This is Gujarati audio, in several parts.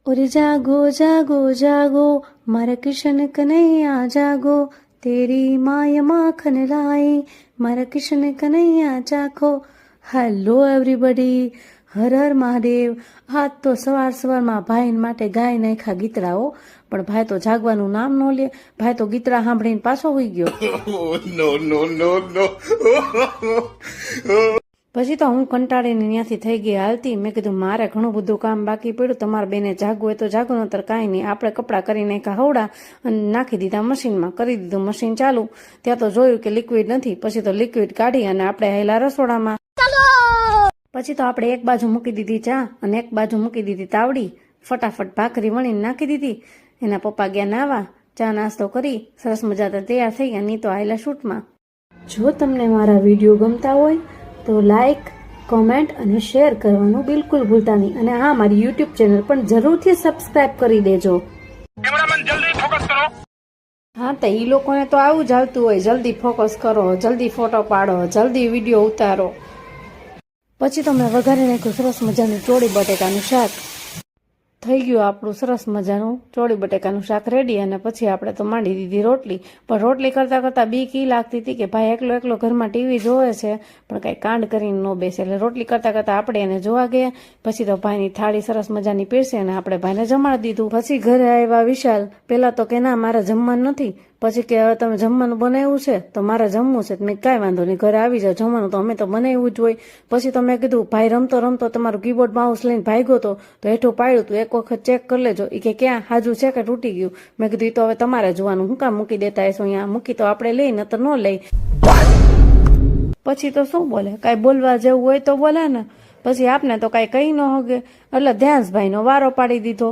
उरे जागो जागो जागो मारा कृष्ण कन्हैया जागो तेरी माय माखन लाई मारा कृष्ण कन्हैया चाखो। Hello everybody, Har Har Mahadev. હા તો સવારમાં ભાઈ માટે ગાય નાખ્યા ગીતડાઓ, પણ ભાઈ તો જાગવાનું નામ ન લે। ભાઈ તો ગીતડા સાંભળીને પાછો હોઈ ગયો। પછી તો હું કંટાળીને ત્યાંથી થઈ ગઈ હાલતી। મેં કીધું મારે ઘણું બધું કામ બાકી પડ્યું, તમારે બેને જાગવું હોય તો જાગો, નતર કાંઈ નહીં। આપણે કપડાં કરી નાખ્યા હવડા અને નાખી દીધા મશીનમાં, કરી દીધું મશીન ચાલુ। ત્યાં તો જોયું કે લિક્વિડ નથી, પછી તો લિક્વિડ કાઢી અને આપણે હેલા રસોડામાં। પછી તો આપણે એક બાજુ મૂકી દીધી ચા અને એક બાજુ મૂકી દીધી તાવડી, ફટાફટ ભાખરી વણીને નાખી દીધી। એના પપ્પા ગયા નાવા, ચા નાસ્તો કરી સરસ મજા તૈયાર થઈ ગયા। નહીં તો આયલા શૂટમાં। જો તમને મારા વિડીયો ગમતા હોય તો લાઈક, કોમેન્ટ અને શેર કરવાનું બિલકુલ ભૂલતા નહીં। અને હા, મારી યુટ્યુબ ચેનલ પણ જરૂરથી સબસ્ક્રાઇબ કરી દેજો। હા તો એ લોકોને તો આવું જ હાલતું હોય, જલ્દી ફોકસ કરો, જલ્દી ફોટો પાડો, જલ્દી વિડીયો ઉતારો। પછી તો મેં વઘારી નાખ્યું સરસ મજાનું ચોળી બટેકાનું શાક। થઈ ગયું આપણું સરસ મજાનું ચોળી બટેકાનું શાક રેડી। અને પછી આપણે તો માંડી દીધી રોટલી। પણ રોટલી કરતાં કરતાં બીક ઈ લાગતી હતી કે ભાઈ એકલો એકલો ઘરમાં ટીવી જોવે છે, પણ કાંઈ કાંડ કરીને ન બેસે। એટલે રોટલી કરતાં કરતાં આપણે એને જોવા ગયા। પછી તો ભાઈની થાળી સરસ મજાની પીરસી અને આપણે ભાઈને જમાડી દીધું। પછી ઘરે આવ્યા વિશાલ, પહેલાં તો કે ના મારે જમવાનું નથી, પછી કે હવે તમે જમવાનું બનાવ્યું છે તો મારે જમવું છે। મેં કાંઈ વાંધો નહીં, ઘરે આવી જાઓ, જમવાનું તો અમે તો બનાવ્યું જ હોય। પછી તો મેં કીધું ભાઈ રમતો રમતો તમારું કીબોર્ડ માઉસ લઈને ભાગ્યો તો હેઠું પાડ્યું તું, એક વખત ચેક કરી લેજો। એ કે ક્યાં હાજુ છે કે તૂટી ગયું? મેં કીધું એ તો હવે તમારે જોવાનું, હું કામ મૂકી દેતા હશો અહીંયા? મૂકી તો આપણે લઈ, નતર ન લઈ। પછી તો શું બોલે, કાંઈ બોલવા જેવું હોય તો બોલે ને। પછી આપને તો કાંઈ કહી ન હોગે, એટલે ધ્યાનભાઈનો વારો પાડી દીધો।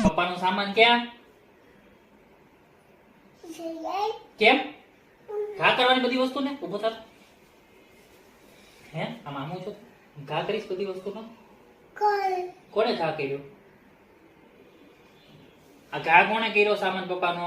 પપ્પાનો સામાન ક્યાં? કેમ ઘા કરવાની બધી વસ્તુ ને ઉભો થા? હે આમ આમ છો ઘા કરીશ બધી વસ્તુ નો? કોને ઘા કર્યો? આ ઘા કોણે કર્યો સામાન પપ્પાનો?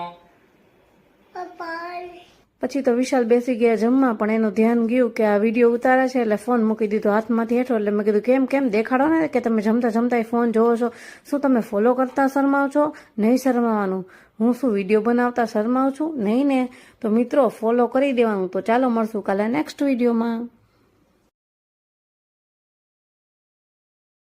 પછી તો વિશાલ બેસી ગયા જમવા, પણ એનું ધ્યાન ગયું કે આ વિડીયો ઉતારે છે એટલે ફોન મૂકી દીધો હાથમાંથી હેઠો। એટલે મેં કીધું કેમ કેમ દેખાડો ને કે તમે જમતા જમતા ફોન જોવો છો, શું તમે ફોલો કરતા શરમાવ છો? નહીં શરમાવાનું, હું શું વિડીયો બનાવતા શરમાવું છું? નહીં ને। તો મિત્રો ફોલો કરી દેવાનું। તો ચાલો મળશું કાલે નેક્સ્ટ વિડીયોમાં।